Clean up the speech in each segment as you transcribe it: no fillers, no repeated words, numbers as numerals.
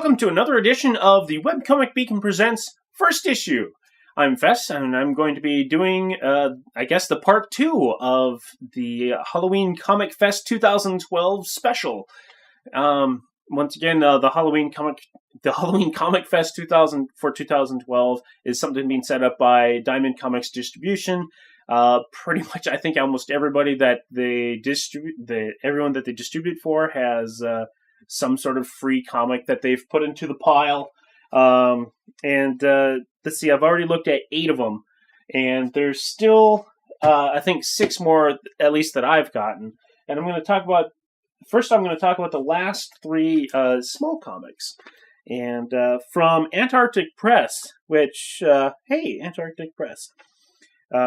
welcome to another edition of the Webcomic Beacon Presents First Issue. I'm Fess, and I'm going to be doing, the part 2 of the Halloween Comic Fest 2012 special. Once again, the Halloween Comic Fest 2012 is something being set up by Diamond Comics Distribution. Pretty much, I think almost everybody that they everyone that they distribute for has some sort of free comic that they've put into the pile. Let's see, I've already looked at 8 of them, and there's still, I think, 6 more, at least, that I've gotten. And I'm going to talk about the last 3 small comics. And from Antartic Press, which, hey, Antarctic Press,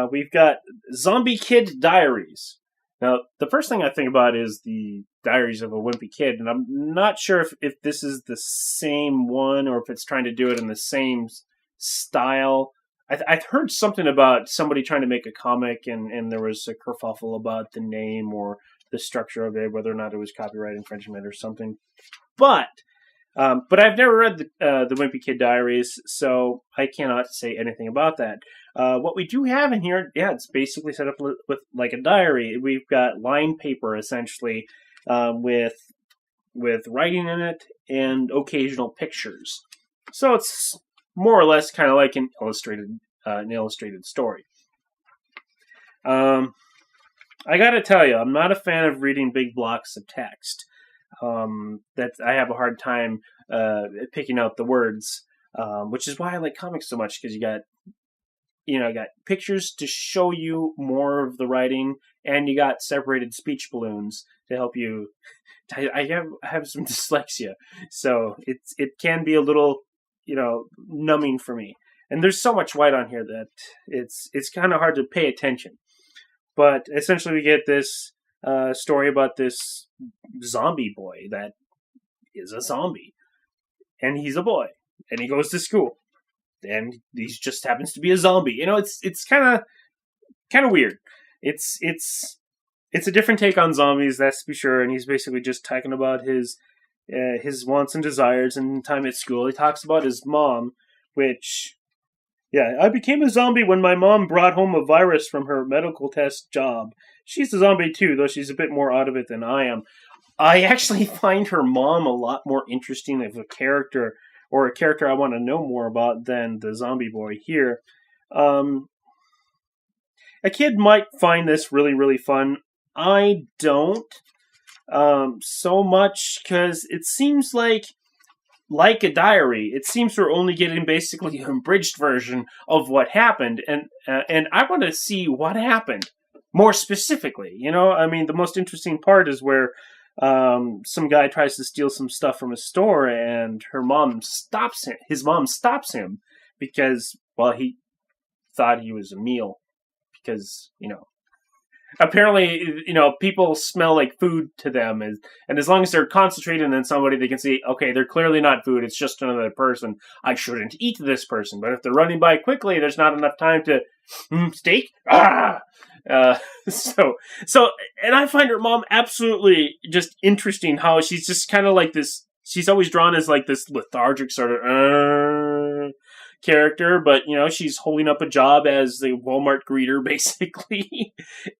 we've got Zombie Kid Diaries. Now, the first thing I think about is the Diaries of a Wimpy Kid, and I'm not sure if this is the same one or if it's trying to do it in the same style. I've heard something about somebody trying to make a comic, and there was a kerfuffle about the name or the structure of it, whether or not it was copyright infringement or something. But I've never read the Wimpy Kid Diaries, so I cannot say anything about that. What we do have in here, it's basically set up with like a diary. We've got lined paper, essentially, with writing in it and occasional pictures. So it's more or less kind of like an illustrated story. I gotta tell you, I'm not a fan of reading big blocks of text. That I have a hard time picking out the words, which is why I like comics so much, because you got pictures to show you more of the writing, and you got separated speech balloons to help you. I have some dyslexia, so it can be a little, numbing for me. And there's so much white on here that it's kind of hard to pay attention. But essentially, we get this story about this zombie boy that is a zombie, and he's a boy, and he goes to school, and he just happens to be a zombie. It's kind of weird. It's a different take on zombies, that's to be sure. And he's basically just talking about his wants and desires and time at school. He talks about his mom, which, I became a zombie when my mom brought home a virus from her medical test job. She's a zombie too, though she's a bit more out of it than I am. I actually find her mom a lot more interesting of a character, or a character I want to know more about, than the zombie boy here. A kid might find this really, really fun. I don't so much, because it seems like a diary. It seems we're only getting basically an abridged version of what happened, and I want to see what happened more specifically. The most interesting part is where some guy tries to steal some stuff from a store, and his mom stops him because, he thought he was a meal, because, apparently, people smell like food to them, and as long as they're concentrated on somebody, they can see, okay, they're clearly not food, it's just another person. I shouldn't eat this person. But if they're running by quickly, there's not enough time to, steak? And I find her mom absolutely just interesting, how she's just kind of like this, she's always drawn as like this lethargic sort of, character, but she's holding up a job as the Walmart greeter, basically,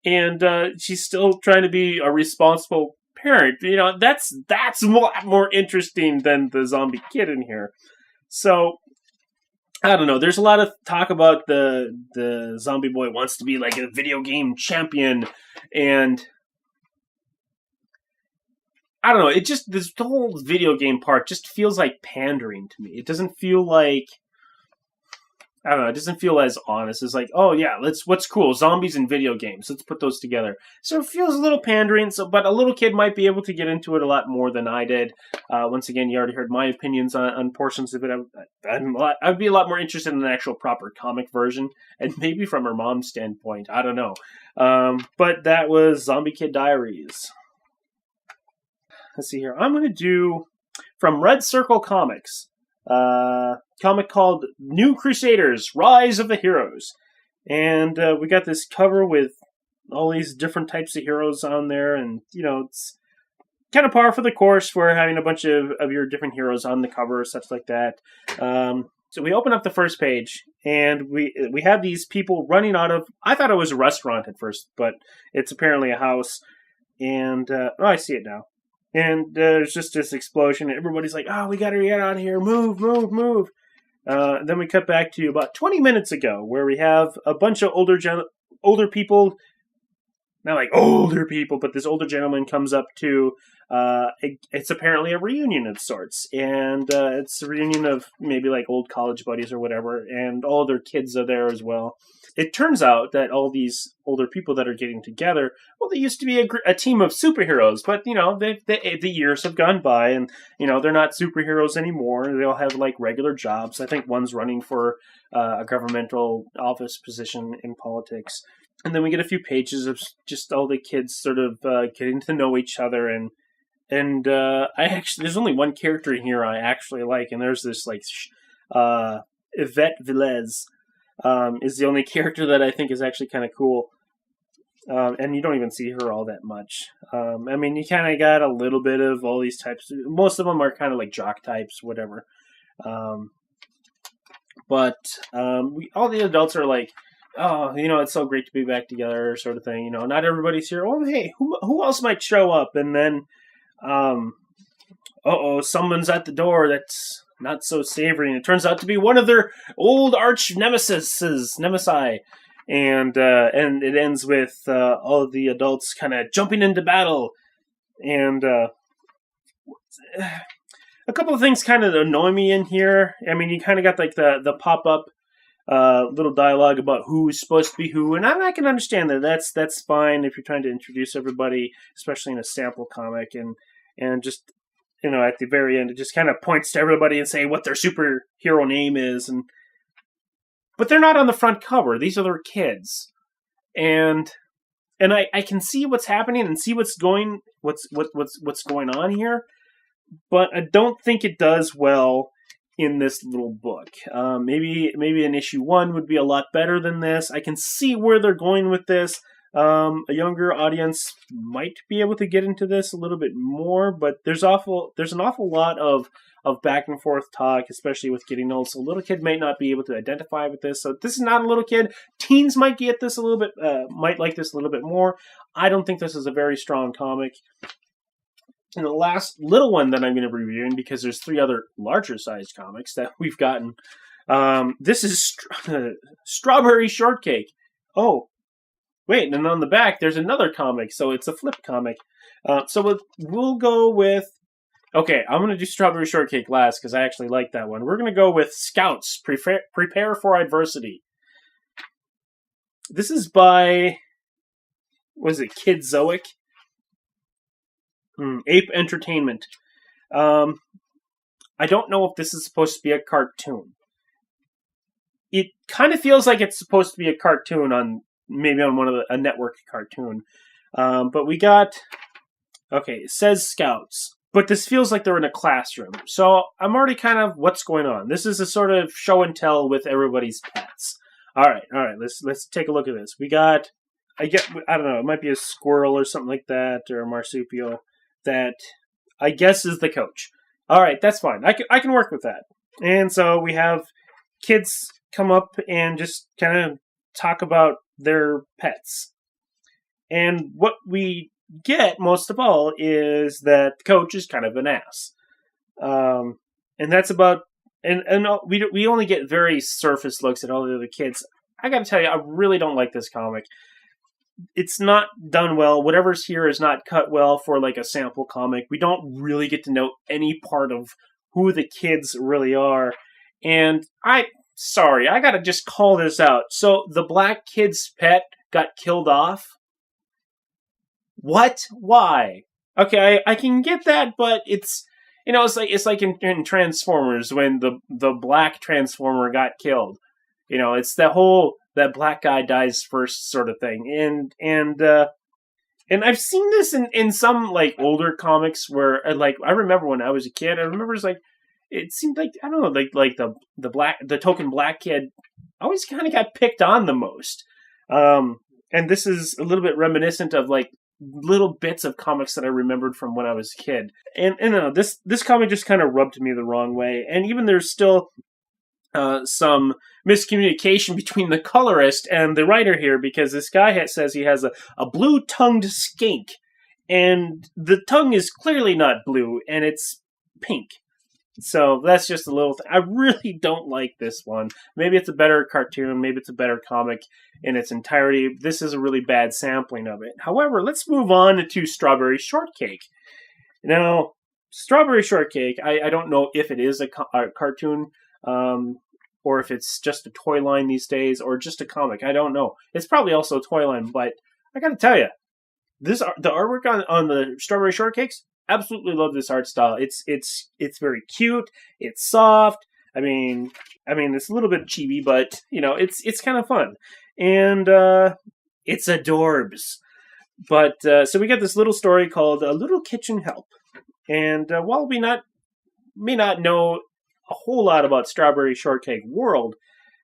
and she's still trying to be a responsible parent. That's a lot more interesting than the zombie kid in here. So I don't know. There's a lot of talk about the zombie boy wants to be like a video game champion, and I don't know. It just, this whole video game part just feels like pandering to me. It doesn't feel like, I don't know, it doesn't feel as honest. It's like, oh yeah, what's cool? Zombies and video games. Let's put those together. So it feels a little pandering, but a little kid might be able to get into it a lot more than I did. Once again, you already heard my opinions on portions of it. I'd be a lot more interested in an actual proper comic version, and maybe from her mom's standpoint. I don't know. But that was Zombie Kid Diaries. Let's see here. I'm going to do, from Red Circle Comics, comic called New Crusaders, Rise of the Heroes. And we got this cover with all these different types of heroes on there, and, it's kind of par for the course for having a bunch of your different heroes on the cover, such like that. So we open up the first page, and we have these people running out of... I thought it was a restaurant at first, but it's apparently a house. And, I see it now. And there's just this explosion, and everybody's like, oh, we gotta get out of here, move, move, move. Then we cut back to about 20 minutes ago, where we have a bunch of older people... Not like older people, but this older gentleman comes up to, it's apparently a reunion of sorts. And it's a reunion of maybe like old college buddies or whatever. And all their kids are there as well. It turns out that all these older people that are getting together, well, they used to be a team of superheroes. But, the years have gone by and, they're not superheroes anymore. They all have like regular jobs. I think one's running for a governmental office position in politics. And then we get a few pages of just all the kids sort of getting to know each other, and there's only one character in here I actually like, and there's this like Yvette Velez is the only character that I think is actually kind of cool, and you don't even see her all that much. You kind of got a little bit of all these types. Most of them are kind of like jock types, whatever. But all the adults are like, oh, it's so great to be back together, sort of thing. Not everybody's here. Oh, hey, who else might show up? And then, someone's at the door that's not so savory. And it turns out to be one of their old arch nemesi. And it ends with all of the adults kind of jumping into battle. And a couple of things kind of annoy me in here. You kind of got like the pop-up little dialogue about who is supposed to be who, and I can understand that. That's fine if you're trying to introduce everybody, especially in a sample comic, and just at the very end it just kind of points to everybody and say what their superhero name is, but they're not on the front cover. These are their kids, and I can see what's happening and see what's going on here, but I don't think it does well in this little book. Maybe an issue 1 would be a lot better than this. I can see where they're going with this. A younger audience might be able to get into this a little bit more, but there's an awful lot of back and forth talk, especially with getting old. So a little kid might not be able to identify with this. So this is not a little kid. Teens might get this a little bit, might like this a little bit more. I don't think this is a very strong comic. And the last little one that I'm going to be reviewing, because there's 3 other larger sized comics that we've gotten. This is Strawberry Shortcake. Oh, wait, and on the back there's another comic, so it's a flip comic. So we'll go with... Okay, I'm going to do Strawberry Shortcake last, because I actually like that one. We're going to go with Scouts, Prepare for Adversity. This is by... What is it, Kizoic? Ape Entertainment. I don't know if this is supposed to be a cartoon. It kind of feels like it's supposed to be a cartoon on a network cartoon. But we got... Okay, it says Scouts. But this feels like they're in a classroom. So I'm already kind of... What's going on? This is a sort of show and tell with everybody's pets. Alright, let's take a look at this. We got... I don't know, it might be a squirrel or something like that, or a marsupial. That I guess is the coach. All right, that's fine. I can work with that. And so we have kids come up and just kind of talk about their pets. And what we get most of all is that the coach is kind of an ass. And that's about... And we only get very surface looks at all the other kids. I got to tell you, I really don't like this comic. It's not done well. Whatever's here is not cut well for like a sample comic. We don't really get to know any part of who the kids really are. And I gotta just call this out. So the black kid's pet got killed off? What? Why? Okay, I can get that, but it's it's like in Transformers when the black Transformer got killed. It's the whole that black guy dies first sort of thing. And I've seen this in some like older comics where like I remember when I was a kid, it seemed like I don't know, like the token black kid always kind of got picked on the most. And this is a little bit reminiscent of like little bits of comics that I remembered from when I was a kid. And this comic just kind of rubbed me the wrong way. And even there's still some miscommunication between the colorist and the writer here, because this guy says he has a blue-tongued skink, and the tongue is clearly not blue, and it's pink. So that's just a little thing. I really don't like this one. Maybe it's a better cartoon, maybe it's a better comic in its entirety. This is a really bad sampling of it. However, let's move on to Strawberry Shortcake. Now, Strawberry Shortcake, I don't know if it is a cartoon, or if it's just a toy line these days, or just a comic. I don't know. It's probably also a toy line, but I gotta tell you, the artwork on the Strawberry Shortcakes, absolutely love this art style. It's very cute. It's soft. I mean, it's a little bit chibi, but it's kind of fun, and it's adorbs. But so we got this little story called "A Little Kitchen Help," and while we may not know a whole lot about Strawberry Shortcake world,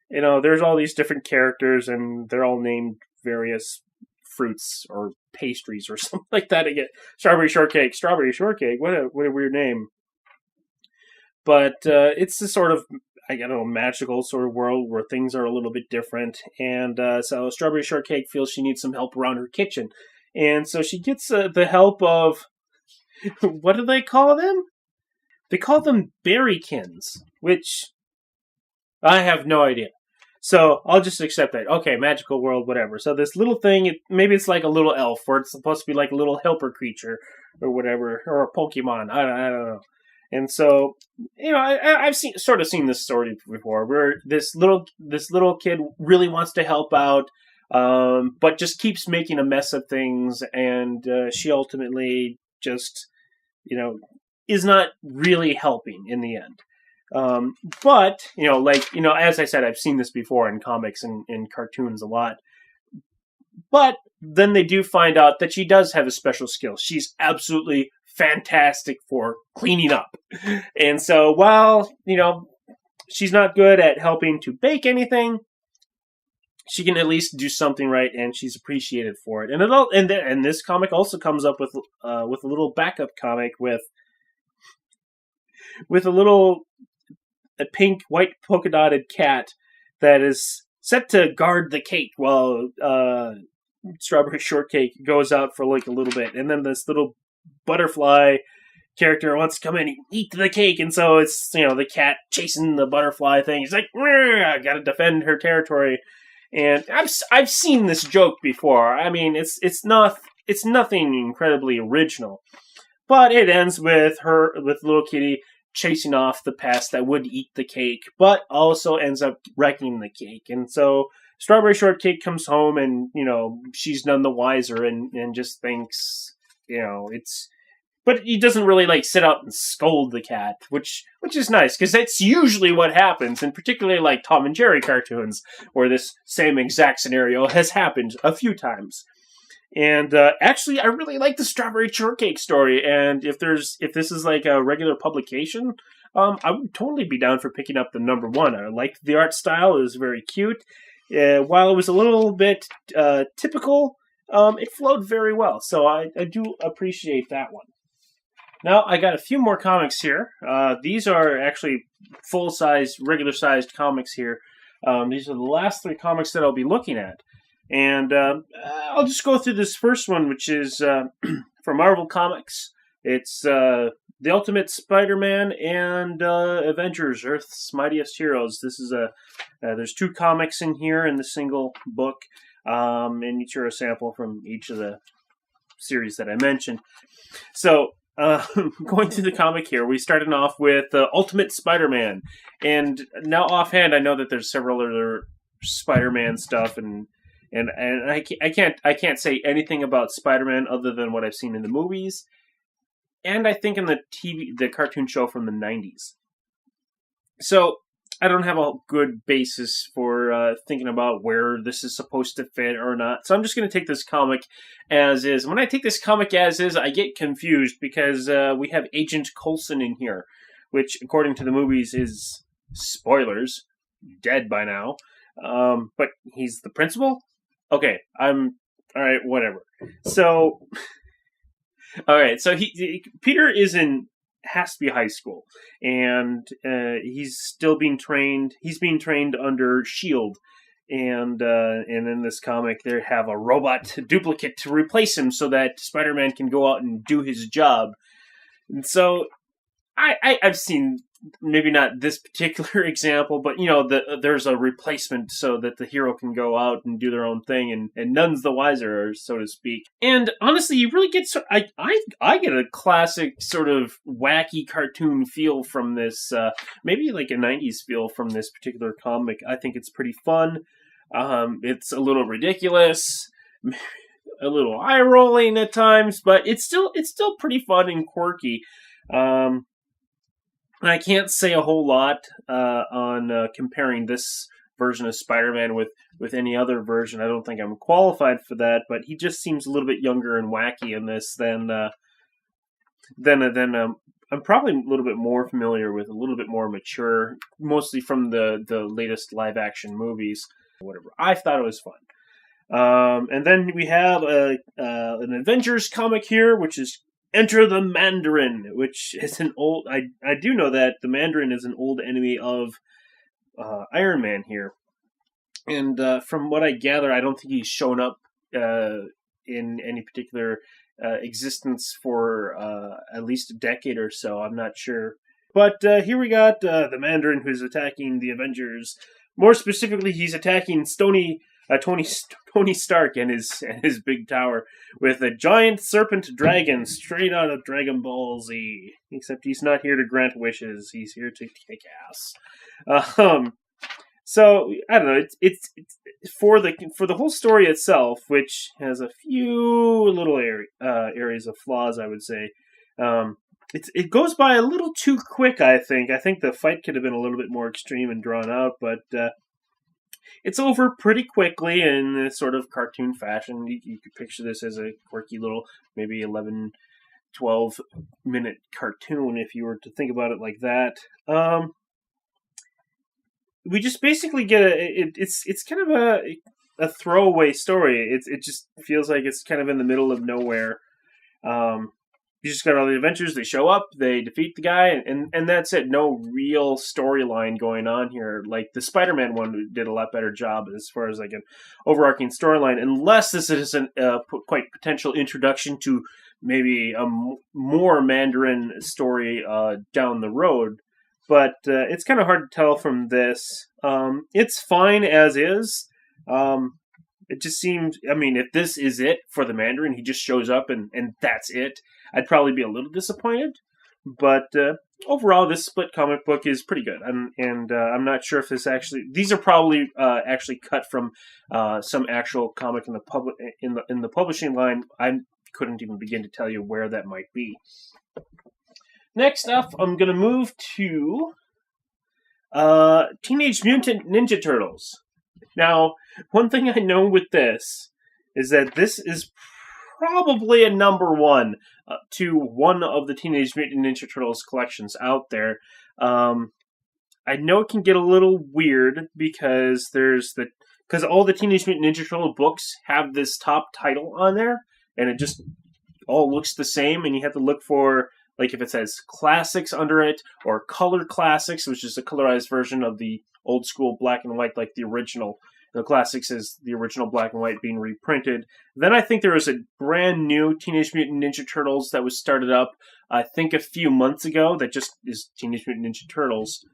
there's all these different characters, and they're all named various fruits or pastries or something like that. Again, Strawberry Shortcake, what a weird name. But it's this sort of, magical sort of world where things are a little bit different. And so Strawberry Shortcake feels she needs some help around her kitchen. And so she gets the help of, what do they call them? They call them berrykins, which I have no idea. So I'll just accept that. Okay, magical world, whatever. So this little thing, maybe it's like a little elf, or it's supposed to be like a little helper creature, or whatever, or a Pokemon. I don't know. And so, I've seen this story before, where this little kid really wants to help out, but just keeps making a mess of things, and she ultimately just, is not really helping in the end. But, as I said, I've seen this before in comics and in cartoons a lot. But then they do find out that she does have a special skill. She's absolutely fantastic for cleaning up. And so while, she's not good at helping to bake anything, she can at least do something right, and she's appreciated for it. And this comic also comes up with a little backup comic with a pink, white polka dotted cat that is set to guard the cake while Strawberry Shortcake goes out for like a little bit. And then this little butterfly character wants to come in and eat the cake. And so it's, the cat chasing the butterfly thing. He's like, I gotta defend her territory. And I've seen this joke before. I mean, it's nothing incredibly original. But it ends with little kitty chasing off the pest that would eat the cake, but also ends up wrecking the cake. And so Strawberry Shortcake comes home, and she's none the wiser, and just thinks but he doesn't really like sit out and scold the cat, which is nice, because that's usually what happens, and particularly like Tom and Jerry cartoons, where this same exact scenario has happened a few times. And actually, I really like the Strawberry Shortcake story. And if this is like a regular publication, I would totally be down for picking up the number one. I liked the art style; it was very cute. While it was a little bit typical, it flowed very well. So I do appreciate that one. Now I got a few more comics here. These are actually full-size, regular-sized comics here. These are the last three comics that I'll be looking at. And I'll just go through this first one, which is from Marvel Comics. It's the Ultimate Spider-Man and Avengers, Earth's Mightiest Heroes. This is there's two comics in here in the single book, and each are a sample from each of the series that I mentioned. So, going through the comic here, we started off with Ultimate Spider-Man, and now offhand, I know that there's several other Spider-Man stuff, and I can't say anything about Spider-Man other than what I've seen in the movies, and I think in the cartoon show from the 90s. So I don't have a good basis for thinking about where this is supposed to fit or not. So I'm just going to take this comic as is. When I take this comic as is, I get confused because we have Agent Coulson in here, which, according to the movies, is, spoilers, dead by now. But he's the principal? Okay, I'm All right, whatever. So, all right. So Peter has to be high school, and he's still being trained. He's being trained under Shield, and in this comic, they have a robot duplicate to replace him, so that Spider-Man can go out and do his job. And so, I've seen maybe not this particular example, but there's a replacement so that the hero can go out and do their own thing, and none's the wiser, so to speak. And honestly, you really get I get a classic sort of wacky cartoon feel from this, maybe like a 90s feel from this particular comic. I think it's pretty fun. It's a little ridiculous, a little eye rolling at times, but it's still pretty fun and quirky. I can't say a whole lot on comparing this version of Spider-Man with any other version. I don't think I'm qualified for that, but he just seems a little bit younger and wacky in this than I'm probably a little bit more familiar with, a little bit more mature, mostly from the latest live-action movies. Whatever. I thought it was fun. And then we have an Avengers comic here, which is Enter the Mandarin, which is an old... I do know that the Mandarin is an old enemy of Iron Man here. And from what I gather, I don't think he's shown up in any particular existence for at least a decade or so. I'm not sure. But here we got the Mandarin who's attacking the Avengers. More specifically, he's attacking Tony Stark and his big tower with a giant serpent dragon straight out of Dragon Ball Z. Except he's not here to grant wishes; he's here to kick ass. So I don't know. It's for the whole story itself, which has a few little areas of flaws, I would say. It goes by a little too quick. I think the fight could have been a little bit more extreme and drawn out, but. It's over pretty quickly in a sort of cartoon fashion. You could picture this as a quirky little, maybe 11, 12-minute cartoon if you were to think about it like that. We just basically get it's kind of a throwaway story. It just feels like it's kind of in the middle of nowhere. You just got all the adventures. They show up, they defeat the guy, and that's it. No real storyline going on here. Like the Spider-Man one did a lot better job as far as like an overarching storyline, unless this is a quite potential introduction to maybe a more Mandarin story down the road. But it's kind of hard to tell from this. It's fine as is. It just seems, I mean, if this is it for the Mandarin, he just shows up and that's it, I'd probably be a little disappointed. But overall, this split comic book is pretty good. And I'm not sure if these are probably actually cut from some actual comic in the publishing line. I couldn't even begin to tell you where that might be. Next up, I'm going to move to Teenage Mutant Ninja Turtles. Now, one thing I know with this is that this is probably a number one to one of the Teenage Mutant Ninja Turtles collections out there. I know it can get a little weird because all the Teenage Mutant Ninja Turtle books have this top title on there, and it just all looks the same, and you have to look for, like, if it says classics under it, or color classics, which is a colorized version of the old school black and white, like the original. The classics is the original black and white being reprinted. Then I think there was a brand new Teenage Mutant Ninja Turtles that was started up, I think a few months ago, that just is Teenage Mutant Ninja Turtles.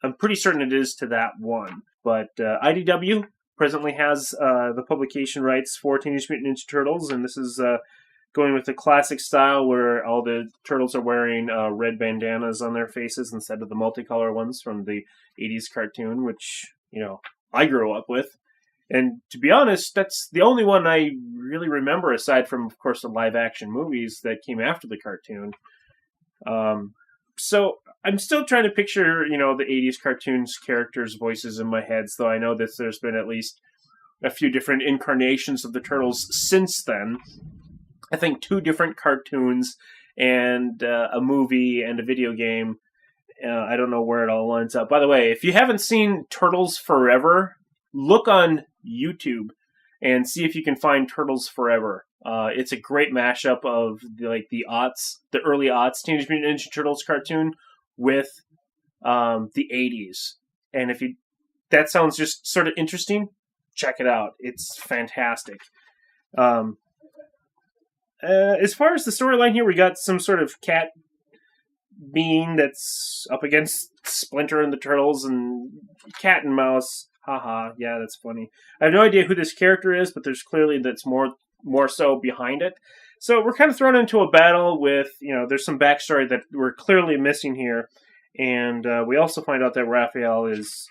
I'm pretty certain it is to that one. But IDW presently has the publication rights for Teenage Mutant Ninja Turtles, and this is going with the classic style where all the turtles are wearing red bandanas on their faces instead of the multicolor ones from the 80s cartoon, which, I grew up with. And to be honest, that's the only one I really remember, aside from, of course, the live-action movies that came after the cartoon. So I'm still trying to picture, the 80s cartoons characters' voices in my head, though I know that there's been at least a few different incarnations of the Turtles since then. I think 2 different cartoons and a movie and a video game. I don't know where it all lines up. By the way, if you haven't seen Turtles Forever, look on YouTube and see if you can find Turtles Forever. It's a great mashup of the early aughts Teenage Mutant Ninja Turtles cartoon with the 80s. And if that sounds just sort of interesting, check it out. It's fantastic. As far as the storyline here, we got some sort of cat being that's up against Splinter and the Turtles, and cat and mouse. Haha, yeah, that's funny. I have no idea who this character is, but there's clearly that's more so behind it. So we're kind of thrown into a battle with, there's some backstory that we're clearly missing here. And we also find out that Raphael is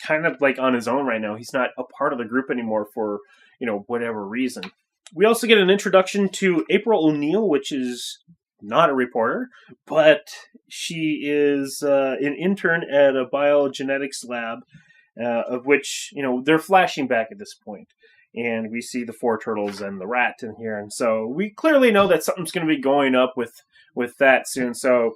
kind of like on his own right now. He's not a part of the group anymore for, whatever reason. We also get an introduction to April O'Neil, which is not a reporter, but she is an intern at a biogenetics lab, of which, they're flashing back at this point. And we see the 4 turtles and the rat in here. And so we clearly know that something's going to be going up with that soon. So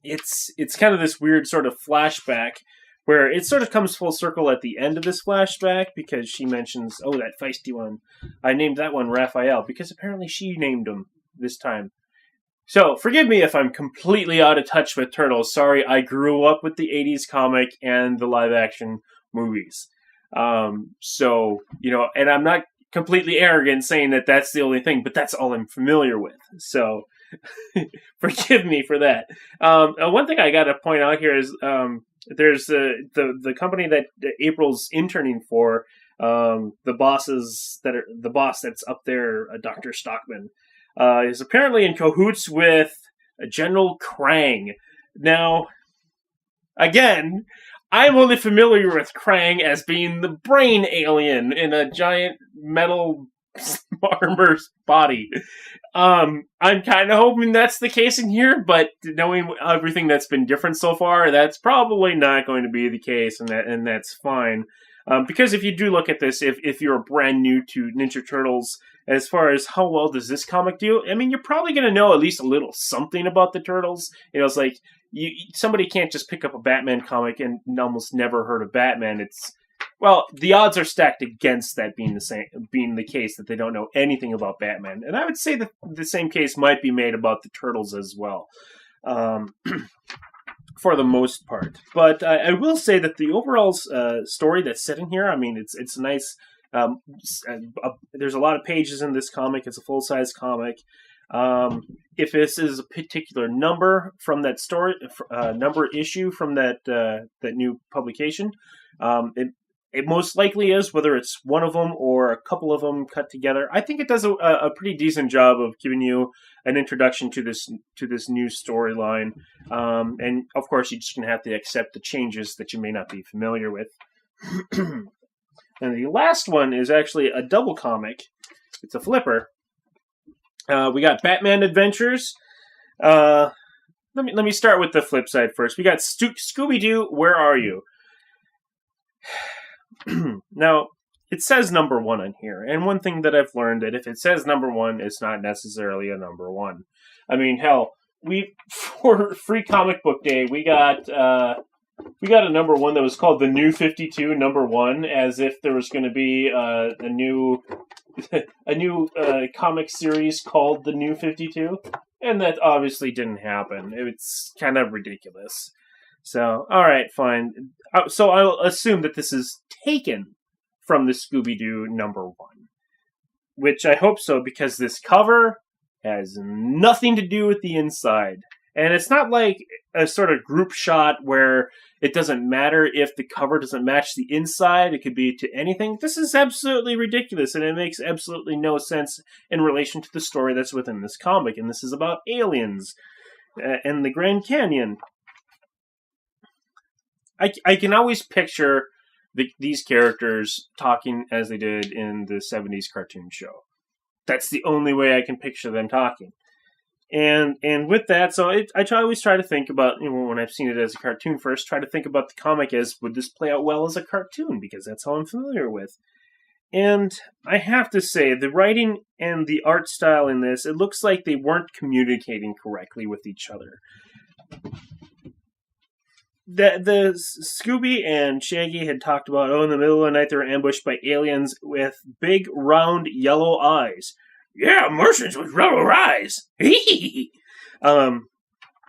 it's kind of this weird sort of flashback where it sort of comes full circle at the end of this flashback, because she mentions, oh, that feisty one. I named that one Raphael, because apparently she named him this time. So, forgive me if I'm completely out of touch with Turtles. Sorry, I grew up with the 80s comic and the live-action movies. So, and I'm not completely arrogant saying that that's the only thing, but that's all I'm familiar with. So, forgive me for that. One thing I got to point out here is there's the company that April's interning for. The boss that's up there, Dr. Stockman, is apparently in cahoots with General Krang. Now, again, I'm only familiar with Krang as being the brain alien in a giant metal armor body. I'm kind of hoping that's the case in here, but knowing everything that's been different so far, that's probably not going to be the case, and that's fine. Because if you do look at this, if you're brand new to Ninja Turtles, as far as how well does this comic do, I mean, you're probably going to know at least a little something about the Turtles. It's like, somebody can't just pick up a Batman comic and almost never heard of Batman. Well, the odds are stacked against that being the case, that they don't know anything about Batman. And I would say that the same case might be made about the Turtles as well, for the most part. But I will say that the overall story that's set in here, I mean, it's nice. There's a lot of pages in this comic. It's a full-size comic. If this is a particular number from that story, number issue from that new publication, it most likely is, whether it's one of them or a couple of them cut together. I think it does a pretty decent job of giving you an introduction to this new storyline. And of course, you're just going to have to accept the changes that you may not be familiar with. And the last one is actually a double comic. It's a flipper. We got Batman Adventures. Let me start with the flip side first. We got Scooby-Doo, Where Are You? Now, it says number 1 on here, and one thing that I've learned, that if it says number 1, it's not necessarily a number 1. I mean, hell, for Free Comic Book Day, we got a number 1 that was called The New 52 number 1, as if there was going to be a new comic series called The New 52, and that obviously didn't happen. It's kind of ridiculous. So, alright, fine. So I'll assume that this is taken from the Scooby-Doo number 1. Which I hope so, because this cover has nothing to do with the inside. And it's not like a sort of group shot where it doesn't matter if the cover doesn't match the inside. It could be to anything. This is absolutely ridiculous, and it makes absolutely no sense in relation to the story that's within this comic. And this is about aliens and the Grand Canyon. I can always picture these characters talking as they did in the 70s cartoon show. That's the only way I can picture them talking. And with that, so I always try to think about, when I've seen it as a cartoon first, try to think about the comic as, would this play out well as a cartoon? Because that's how I'm familiar with. And I have to say, the writing and the art style in this, it looks like they weren't communicating correctly with each other. the Scooby and Shaggy had talked about, in the middle of the night they were ambushed by aliens with big, round, yellow eyes. Yeah, Martians with yellow eyes.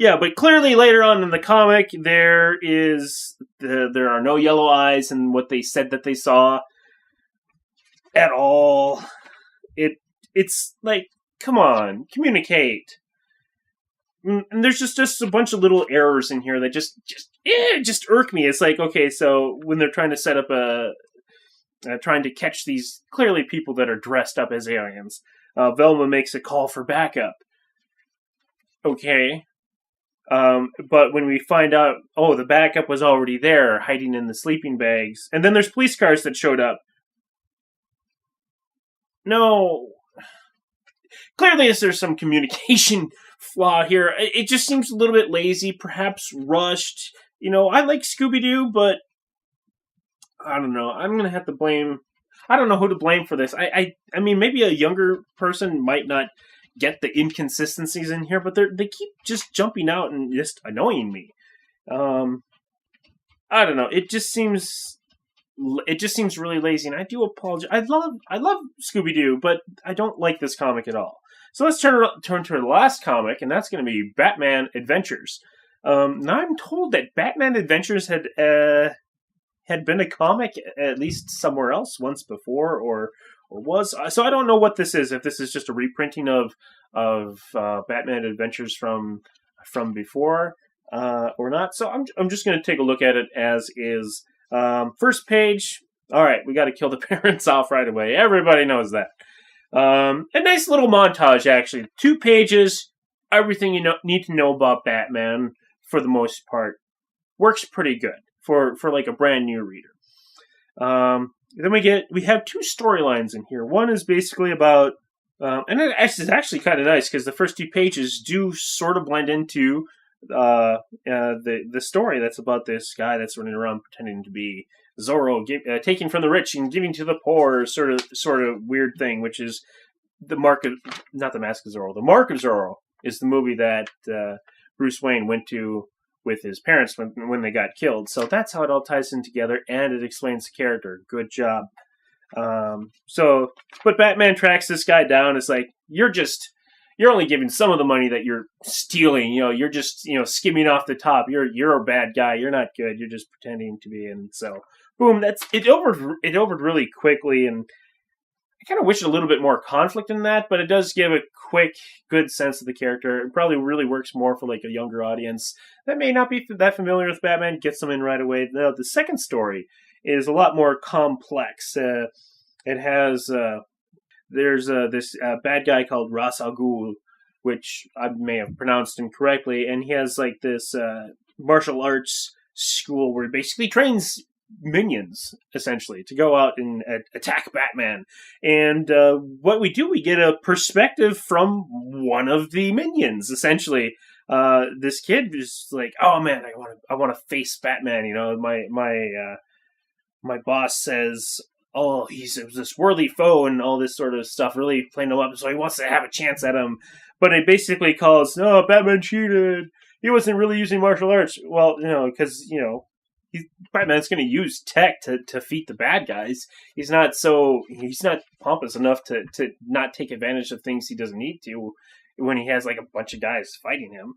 Yeah, but clearly later on in the comic, there are no yellow eyes in what they said that they saw at all. It's like, come on, communicate. And there's just a bunch of little errors in here that just irk me. It's like, okay, so when they're trying to set up trying to catch these clearly people that are dressed up as aliens, Velma makes a call for backup. Okay. But when we find out, the backup was already there, hiding in the sleeping bags. And then there's police cars that showed up. No. Clearly, there's some communication flaw here. It just seems a little bit lazy, perhaps rushed. I like Scooby-Doo, but I don't know. I'm going to have to blame... I don't know who to blame for this. I mean, maybe a younger person might not get the inconsistencies in here, but they keep just jumping out and just annoying me. I don't know. It just seems really lazy, and I do apologize. I love Scooby-Doo, but I don't like this comic at all. So let's turn to the last comic, and that's going to be Batman Adventures. Now I'm told that Batman Adventures had been a comic at least somewhere else once before, or was. So I don't know what this is. If this is just a reprinting of Batman Adventures from before or not. So I'm just going to take a look at it as is. First page. All right, we got to kill the parents off right away. Everybody knows that. A nice little montage, actually. 2 pages. Everything you need to know about Batman, for the most part, works pretty good for like a brand new reader. Then we have 2 storylines in here. One is basically about, and it's actually kind of nice because the first 2 pages do sort of blend into the story that's about this guy that's running around pretending to be Zorro, taking from the rich and giving to the poor, sort of weird thing, which is the Mark of, not the Mask of Zorro. The Mark of Zorro is the movie that Bruce Wayne went to with his parents when they got killed. So that's how it all ties in together, and it explains the character. Good job. But Batman tracks this guy down. It's like, you're only giving some of the money that you're stealing. You're just, skimming off the top. You're a bad guy. You're not good. You're just pretending to be. And so, boom, it over really quickly. And I kind of wish a little bit more conflict in that, but it does give a quick, good sense of the character. It probably really works more for like a younger audience that may not be that familiar with Batman. Gets them in right away. The second story is a lot more complex. It has there's this bad guy called Ra's al Ghul, which I may have pronounced incorrectly, and he has like this martial arts school where he basically trains minions, essentially, to go out and attack Batman. And what we do, we get a perspective from one of the minions, essentially. This kid is like, oh man, I want to face Batman. My boss says, oh, he's this worthy foe and all this sort of stuff, really playing him up, so he wants to have a chance at him. But it basically calls, no, Batman cheated. He wasn't really using martial arts. Well, because, Batman's going to use tech to defeat the bad guys. He's not pompous enough to not take advantage of things he doesn't need to when he has like a bunch of guys fighting him.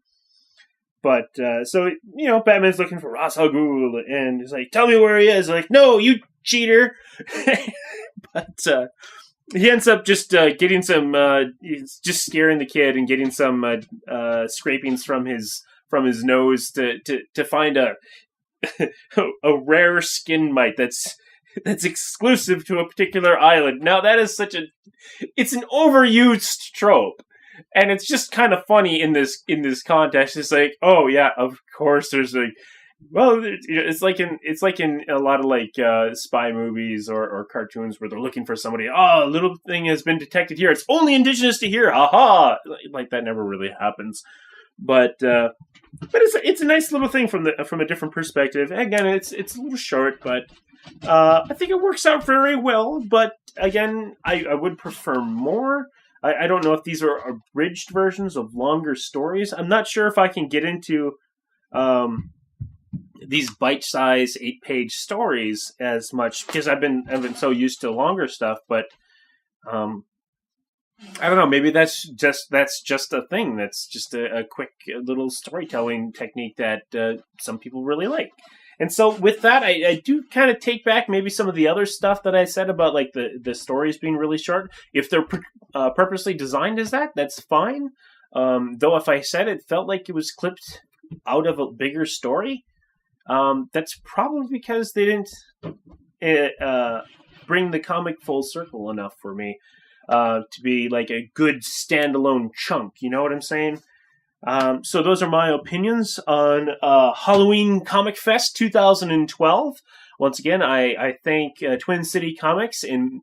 But, Batman's looking for Ra's al Ghul, and he's like, tell me where he is. Like, no, you cheater. But he ends up just getting some, just scaring the kid and getting some scrapings from his nose to find a rare skin mite that's exclusive to a particular island. Now that is it's an overused trope. And it's just kind of funny in this context. It's like, oh yeah, of course. There's it's like in a lot of like spy movies or cartoons where they're looking for somebody. Oh, a little thing has been detected here. It's only indigenous to here. Aha! Like that never really happens. But it's a nice little thing from a different perspective. Again, it's a little short, but I think it works out very well. But again, I would prefer more. I don't know if these are abridged versions of longer stories. I'm not sure if I can get into these bite-sized 8-page stories as much, because I've been so used to longer stuff. But I don't know. Maybe that's just a thing. That's just a quick little storytelling technique that some people really like. And so with that, I do kind of take back maybe some of the other stuff that I said about like the stories being really short. If they're purposely designed as that, that's fine. Though if I said it felt like it was clipped out of a bigger story, that's probably because they didn't bring the comic full circle enough for me to be like a good standalone chunk. You know what I'm saying? So those are my opinions on Halloween Comic Fest 2012. Once again, I thank Twin City Comics in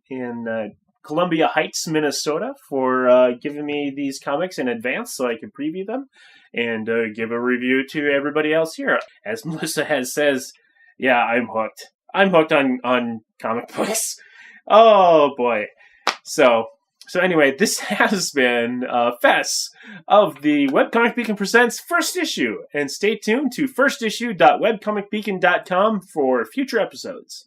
Columbia Heights, Minnesota, for giving me these comics in advance so I could preview them and give a review to everybody else here. As Melissa says, yeah, I'm hooked. I'm hooked on comic books. Oh, boy. So anyway, this has been Fess of the Webcomic Beacon Presents first issue. And stay tuned to firstissue.webcomicbeacon.com for future episodes.